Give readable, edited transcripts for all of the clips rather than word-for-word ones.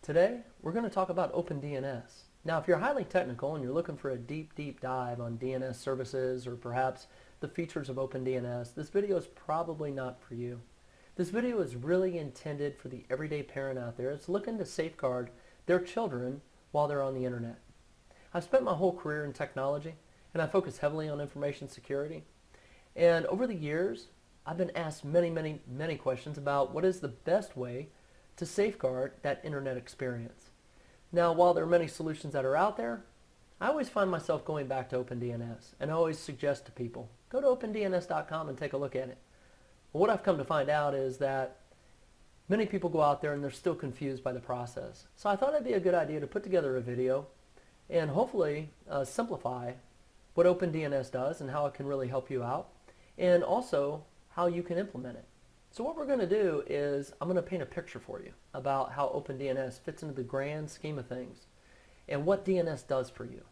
Today, we're going to talk about OpenDNS. Now, if you're highly technical and you're looking for a deep dive on DNS services or perhaps the features of OpenDNS, this video is probably not for you. This video is really intended for the everyday parent out there that's looking to safeguard their children while they're on the internet. I've spent my whole career in technology and I focus heavily on information security. And over the years, I've been asked many questions about what is the best way to safeguard that internet experience. Now, while there are many solutions that are out there, I always find myself going back to OpenDNS, and I always suggest to people, go to OpenDNS.com and take a look at it. Well, what I've come to find out is that many people go out there and they're still confused by the process. So I thought it'd be a good idea to put together a video and hopefully simplify what OpenDNS does and how it can really help you out, and also how you can implement it. So what we're going to do is I'm going to paint a picture for you about how OpenDNS fits into the grand scheme of things and what DNS does for you.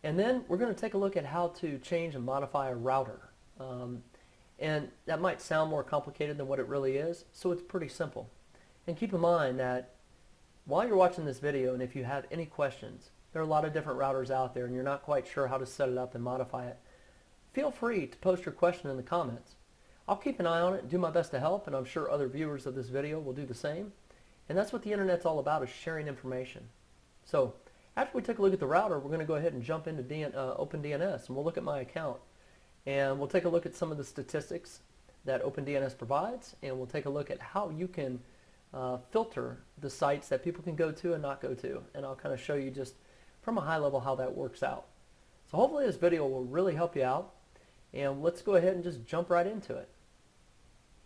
And then we're going to take a look at how to change and modify a router. And that might sound more complicated than what it really is, so it's pretty simple. And keep in mind that while you're watching this video, and if you have any questions, there are a lot of different routers out there and you're not quite sure how to set it up and modify it, feel free to post your question in the comments. I'll keep an eye on it and do my best to help, and I'm sure other viewers of this video will do the same. And that's what the internet's all about, is sharing information. So after we take a look at the router, we're going to go ahead and jump into OpenDNS, and we'll look at my account. And we'll take a look at some of the statistics that OpenDNS provides, and we'll take a look at how you can filter the sites that people can go to and not go to. And I'll kind of show you just from a high level how that works out. So hopefully this video will really help you out, and let's go ahead and just jump right into it.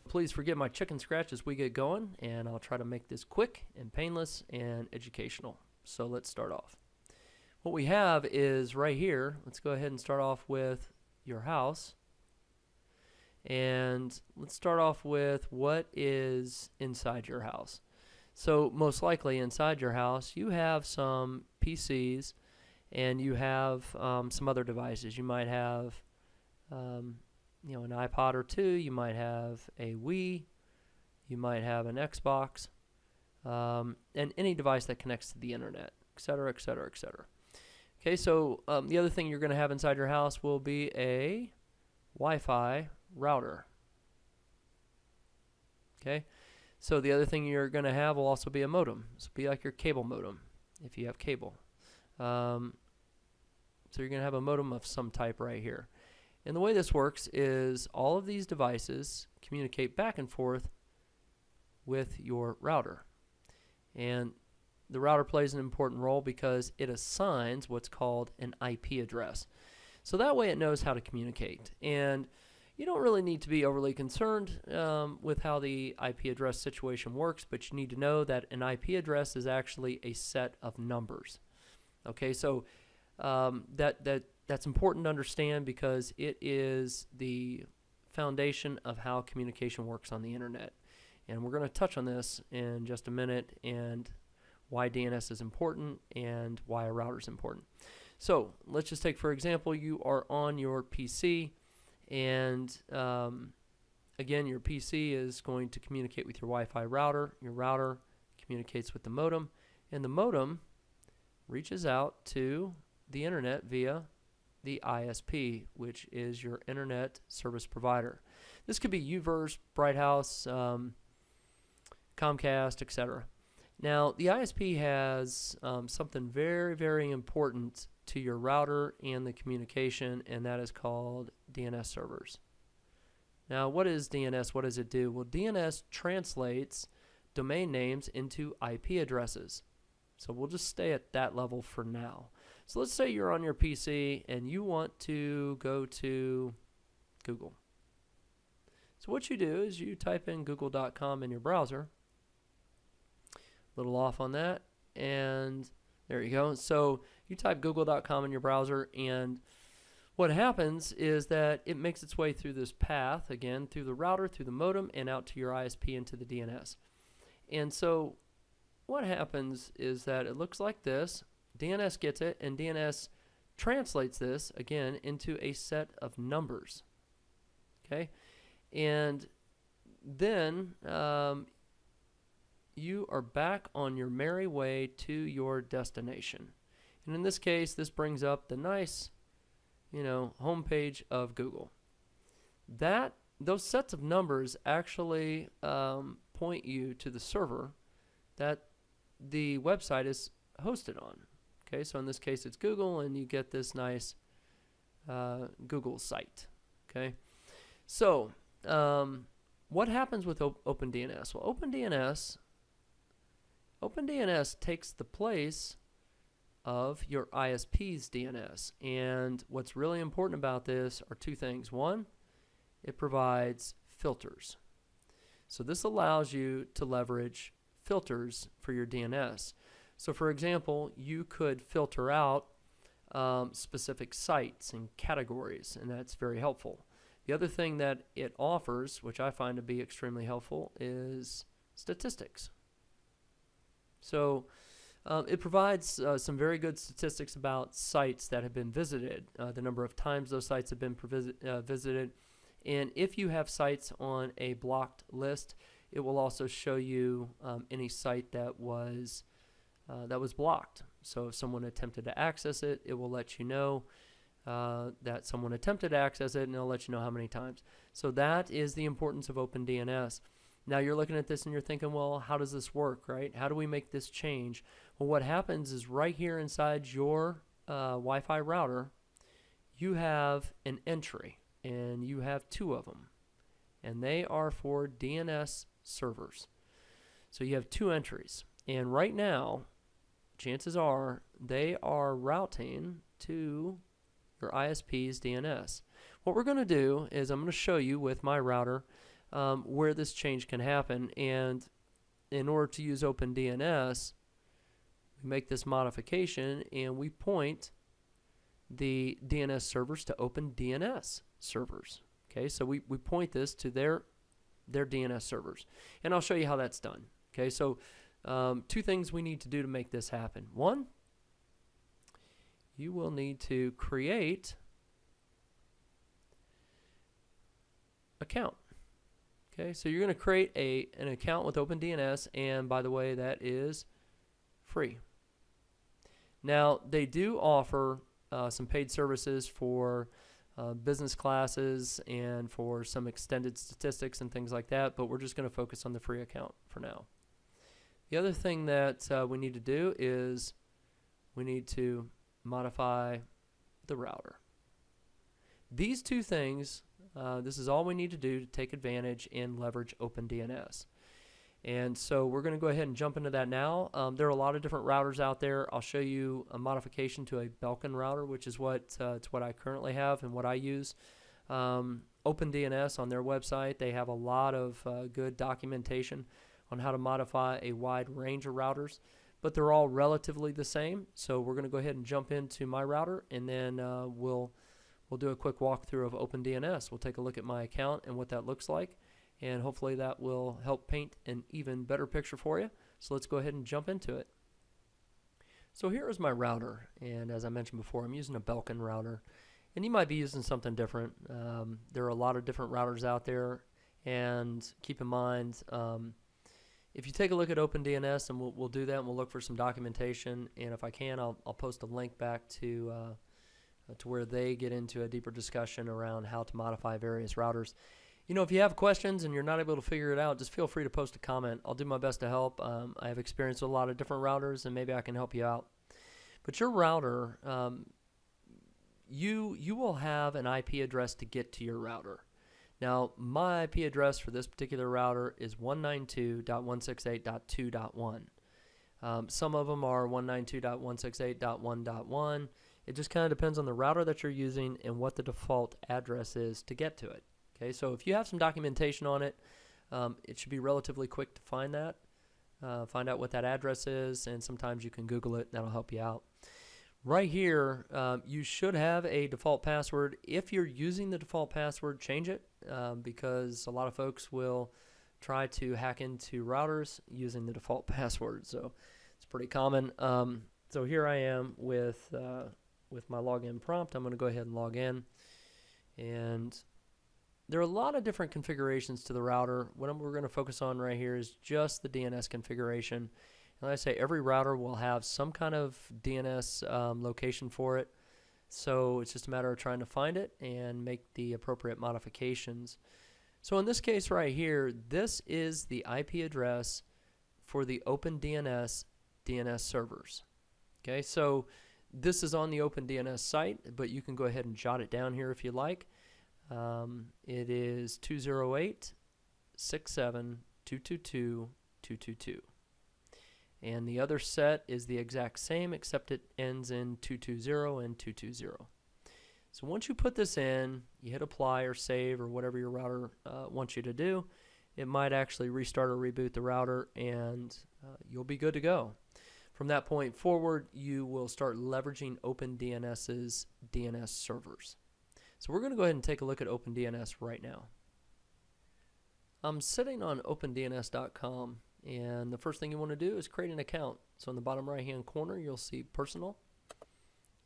Please forgive my chicken scratch as we get going, and I'll try to make this quick and painless and educational. So let's start off. What we have is right here, let's go ahead and start off with your house. And let's start off with what is inside your house. So most likely inside your house you have some PCs and you have some other devices. You might have an iPod or two, you might have a Wii, you might have an Xbox, and any device that connects to the internet, etc., etc., etc. Okay, so the other thing you're going to have inside your house will be a Wi-Fi router. Okay, so the other thing you're going to have will also be a modem. This will be like your cable modem, if you have cable. So you're going to have a modem of some type right here. And the way this works is all of these devices communicate back and forth with your router. And the router plays an important role because it assigns what's called an IP address. So that way it knows how to communicate. And you don't really need to be overly concerned with how the IP address situation works, but you need to know that an IP address is actually a set of numbers. Okay, so that's important to understand because it is the foundation of how communication works on the internet. And we're going to touch on this in just a minute, and why DNS is important and why a router is important. So let's just take, for example, you are on your PC, and again, your PC is going to communicate with your Wi-Fi router. Your router communicates with the modem, and the modem reaches out to the internet via the ISP, which is your internet service provider. This could be UVerse, Bright House, Comcast, etc. Now, the ISP has something very important to your router and the communication, and that is called DNS servers. Now, what is DNS? What does it do? Well, DNS translates domain names into IP addresses. So we'll just stay at that level for now. So let's say you're on your PC and you want to go to Google. So what you do is you type in google.com in your browser. A little off on that, and there you go. So you type google.com in your browser, and what happens is that it makes its way through this path, again, through the router, through the modem, and out to your ISP into the DNS. And so what happens is that it looks like this. DNS gets it, and DNS translates this, again, into a set of numbers. Okay? And then you are back on your merry way to your destination. And in this case, this brings up the nice, homepage of Google. Those sets of numbers actually point you to the server that the website is hosted on. Okay, so in this case it's Google, and you get this nice Google site. Okay, so what happens with OpenDNS? Well, OpenDNS takes the place of your ISP's DNS, and what's really important about this are two things. One, it provides filters. So this allows you to leverage filters for your DNS. So for example, you could filter out specific sites and categories, and that's very helpful. The other thing that it offers, which I find to be extremely helpful, is statistics. So it provides some very good statistics about sites that have been visited, the number of times those sites have been visited, and if you have sites on a blocked list, it will also show you any site that was blocked. So if someone attempted to access it, it will let you know that someone attempted to access it, and it'll let you know how many times. So that is the importance of OpenDNS. Now you're looking at this and you're thinking, well, how does this work, right? How do we make this change? Well, what happens is right here inside your Wi-Fi router, you have an entry, and you have two of them, and they are for DNS servers. So you have two entries, and right now, chances are they are routing to your ISP's DNS. What we're going to do is I'm going to show you with my router where this change can happen, and in order to use OpenDNS, we make this modification and we point the DNS servers to OpenDNS servers. Okay, so we point this to their DNS servers, and I'll show you how that's done. Okay, so two things we need to do to make this happen. One, you will need to create account. Okay, so you're going to create an account with OpenDNS, and by the way, that is free. Now, they do offer some paid services for business classes and for some extended statistics and things like that, but we're just going to focus on the free account for now. The other thing that we need to do is we need to modify the router. These two things, this is all we need to do to take advantage and leverage OpenDNS. And so we're going to go ahead and jump into that now. There are a lot of different routers out there. I'll show you a modification to a Belkin router, which is what I currently have and what I use. OpenDNS on their website, they have a lot of good documentation on how to modify a wide range of routers, but they're all relatively the same. So we're going to go ahead and jump into my router, and then we'll do a quick walkthrough of OpenDNS. We'll take a look at my account and what that looks like, and hopefully that will help paint an even better picture for you. So let's go ahead and jump into it. So here is my router, and as I mentioned before, I'm using a Belkin router, and you might be using something different. There are a lot of different routers out there, and keep in mind, if you take a look at OpenDNS, and we'll do that, and we'll look for some documentation, and if I can, I'll post a link back to where they get into a deeper discussion around how to modify various routers. You know, if you have questions and you're not able to figure it out, just feel free to post a comment. I'll do my best to help. I have experience with a lot of different routers, and maybe I can help you out. But your router, you will have an IP address to get to your router. Now, my IP address for this particular router is 192.168.2.1. Some of them are 192.168.1.1. It just kind of depends on the router that you're using and what the default address is to get to it. Okay, so if you have some documentation on it, it should be relatively quick to find that, find out what that address is, and sometimes you can Google it. That'll help you out. Right here, you should have a default password. If you're using the default password, change it, because a lot of folks will try to hack into routers using the default password. So it's pretty common. So here I am with my login prompt. I'm going to go ahead and log in, and there are a lot of different configurations to the router. What we're going to focus on right here is just the DNS configuration. And like I say, every router will have some kind of DNS location for it. So it's just a matter of trying to find it and make the appropriate modifications. So in this case right here, this is the IP address for the OpenDNS DNS servers. Okay, so this is on the OpenDNS site, but you can go ahead and jot it down here if you like. It is 208.67.222.222. And the other set is the exact same, except it ends in 220 and 220. So once you put this in, you hit apply or save or whatever your router wants you to do, it might actually restart or reboot the router, and you'll be good to go. From that point forward, you will start leveraging OpenDNS's DNS servers. So we're going to go ahead and take a look at OpenDNS right now. I'm sitting on OpenDNS.com, and the first thing you want to do is create an account. So in the bottom right hand corner, you'll see Personal,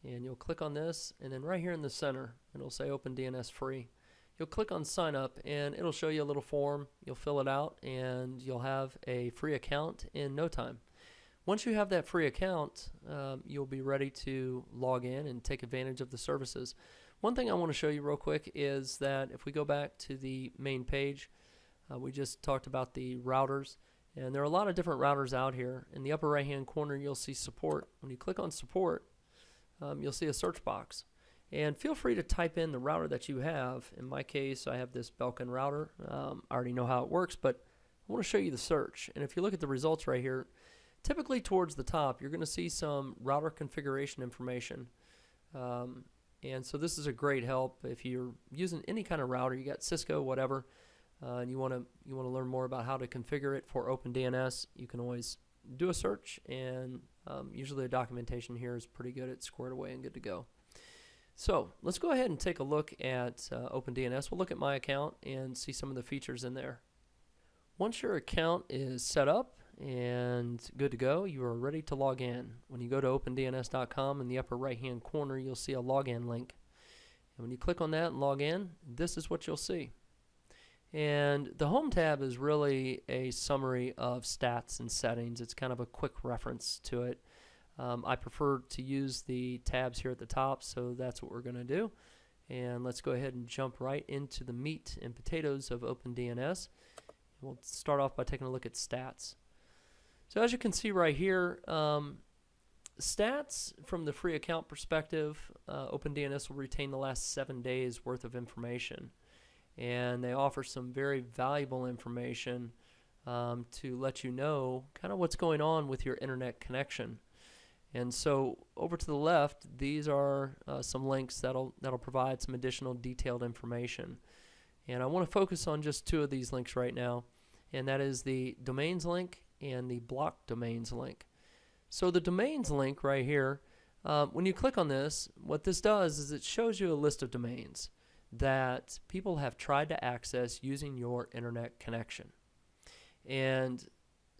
and you'll click on this, and then right here in the center, it'll say OpenDNS Free. You'll click on Sign Up, and it'll show you a little form. You'll fill it out, and you'll have a free account in no time. Once you have that free account, you'll be ready to log in and take advantage of the services. One thing I want to show you real quick is that if we go back to the main page, we just talked about the routers, and there are a lot of different routers out here. In the upper right hand corner, you'll see support. When you click on support, you'll see a search box, and feel free to type in the router that you have. In my case, I have this Belkin router. I already know how it works, but I want to show you the search. And if you look at the results right here, typically towards the top, you're going to see some router configuration information. And so this is a great help if you're using any kind of router. You got Cisco, whatever, and you want to learn more about how to configure it for OpenDNS. You can always do a search, and usually the documentation here is pretty good. It's squared away and good to go. So let's go ahead and take a look at OpenDNS. We'll look at my account and see some of the features in there. Once your account is set up and good to go, you are ready to log in. When you go to OpenDNS.com, in the upper right hand corner, you'll see a login link. And when you click on that and log in, this is what you'll see. And the Home tab is really a summary of stats and settings. It's kind of a quick reference to it. I prefer to use the tabs here at the top, so that's what we're going to do. And let's go ahead and jump right into the meat and potatoes of OpenDNS. We'll start off by taking a look at stats. So as you can see right here, stats from the free account perspective, OpenDNS will retain the last 7 days worth of information. And they offer some very valuable information to let you know kind of what's going on with your internet connection. And so over to the left, these are some links that'll provide some additional detailed information. And I want to focus on just two of these links right now, and that is the domains link and the block domains link. So the domains link right here, when you click on this, what this does is it shows you a list of domains that people have tried to access using your internet connection. And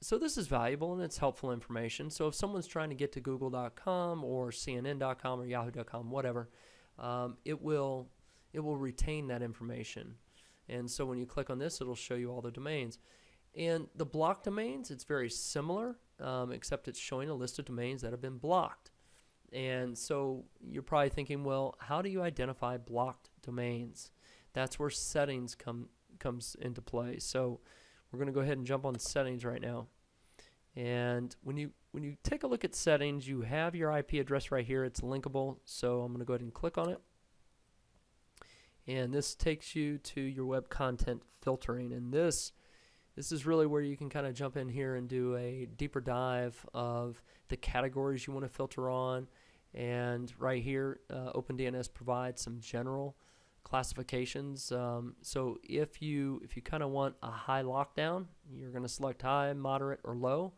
so this is valuable and it's helpful information. So if someone's trying to get to google.com or cnn.com or yahoo.com, whatever, it will retain that information. And so when you click on this, it'll show you all the domains. And the block domains, it's very similar, except it's showing a list of domains that have been blocked. And so you're probably thinking, well, how do you identify blocked domains? That's where settings comes into play. So we're going to go ahead and jump on settings right now. And when you take a look at settings, you have your IP address right here. It's linkable. So I'm going to go ahead and click on it. And this takes you to your web content filtering. And this is really where you can kind of jump in here and do a deeper dive of the categories you want to filter on. And right here, OpenDNS provides some general classifications. So if you kind of want a high lockdown, you're going to select high, moderate, or low.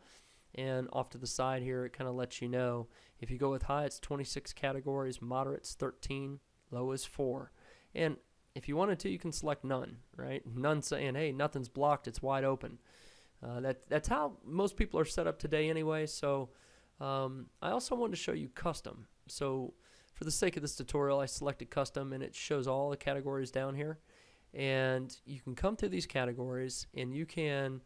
And off to the side here, it kind of lets you know. If you go with high, it's 26 categories, moderate's 13, low is 4. And if you wanted to, you can select none, right? None saying, hey, nothing's blocked, it's wide open. That's how most people are set up today anyway. So I also wanted to show you custom. So for the sake of this tutorial, I selected custom, and it shows all the categories down here. and you can come to these categories, and you can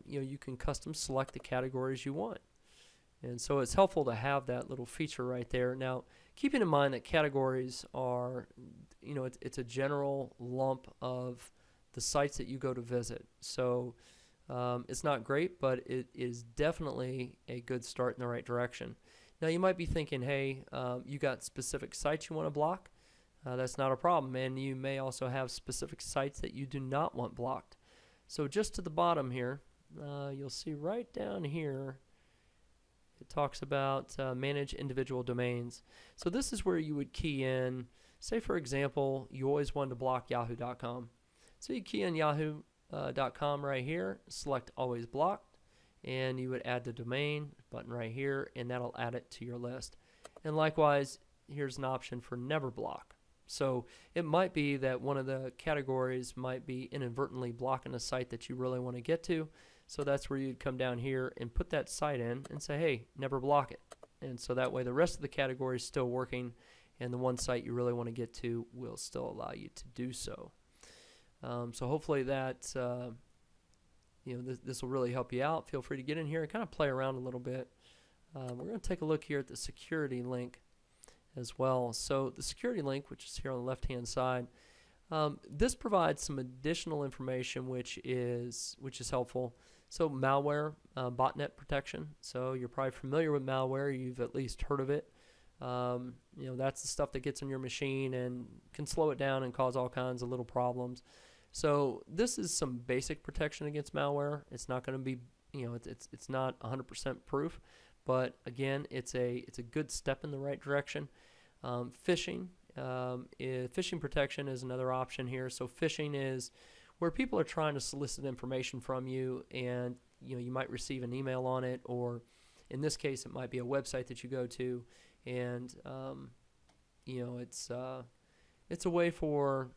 you can custom select the categories you want. And so it's helpful to have that little feature right there. Now, keeping in mind that categories are, it's a general lump of the sites that you go to visit. So it's not great, but it is definitely a good start in the right direction. Now, you might be thinking, hey, you got specific sites you want to block. That's not a problem. And you may also have specific sites that you do not want blocked. So just to the bottom here, you'll see right down here, it talks about manage individual domains. So this is where you would key in, say for example, you always wanted to block yahoo.com. So you key in yahoo.com right here, select always blocked, and you would add the domain button right here, and that'll add it to your list. And likewise, here's an option for never block. So it might be that one of the categories might be inadvertently blocking a site that you really want to get to. So that's where you'd come down here and put that site in and say, hey, never block it. And so that way the rest of the category is still working, and the one site you really want to get to will still allow you to do so. So hopefully that this will really help you out. Feel free to get in here and kind of play around a little bit. We're going to take a look here at the security link as well. So the security link, which is here on the left hand side, this provides some additional information which is helpful. So malware, botnet protection. So you're probably familiar with malware. You've at least heard of it. That's the stuff that gets on your machine and can slow it down and cause all kinds of little problems. So this is some basic protection against malware. It's not going to be, it's not 100% proof, but again, it's a good step in the right direction. Phishing protection is another option here. So phishing is where people are trying to solicit information from you, and you might receive an email on it, or in this case it might be a website that you go to, and it's a way for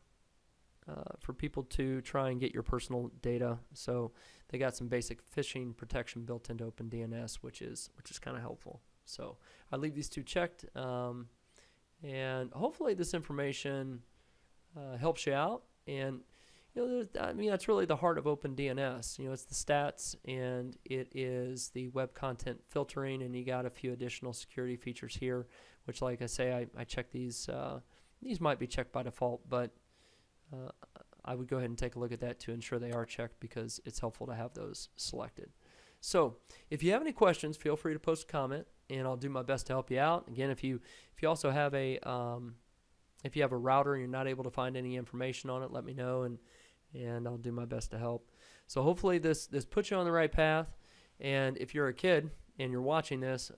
people to try and get your personal data. So they got some basic phishing protection built into OpenDNS, which is kind of helpful. So I leave these two checked, and hopefully this information helps you out. And that's really the heart of OpenDNS. It's the stats, and it is the web content filtering, and you got a few additional security features here, which, like I say, I check these. These might be checked by default, but I would go ahead and take a look at that to ensure they are checked, because it's helpful to have those selected. So if you have any questions, feel free to post a comment, and I'll do my best to help you out. Again, if you also have a router and you're not able to find any information on it, let me know, and I'll do my best to help. So hopefully this puts you on the right path. And if you're a kid and you're watching this,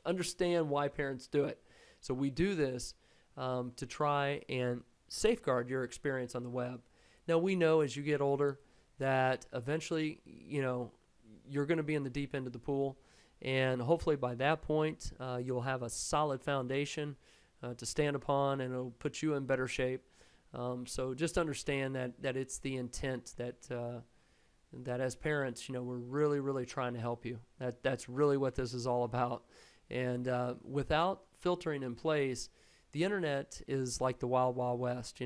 understand why parents do it. So we do this to try and safeguard your experience on the web. Now, we know as you get older that eventually, you're going to be in the deep end of the pool, and hopefully by that point you'll have a solid foundation to stand upon, and it'll put you in better shape. So just understand that it's the intent that as parents, we're really, really trying to help you. That's really what this is all about. And without filtering in place, the internet is like the wild, wild west.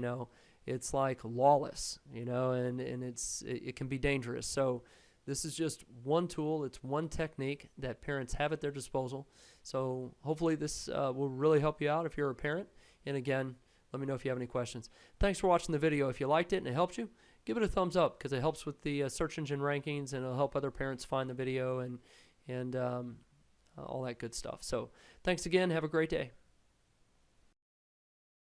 It's like lawless, and it can be dangerous. So this is just one tool. It's one technique that parents have at their disposal. So hopefully this will really help you out if you're a parent. And again, let me know if you have any questions. Thanks for watching the video. If you liked it and it helped you, give it a thumbs up, because it helps with the search engine rankings, and it'll help other parents find the video and all that good stuff. So thanks again. Have a great day.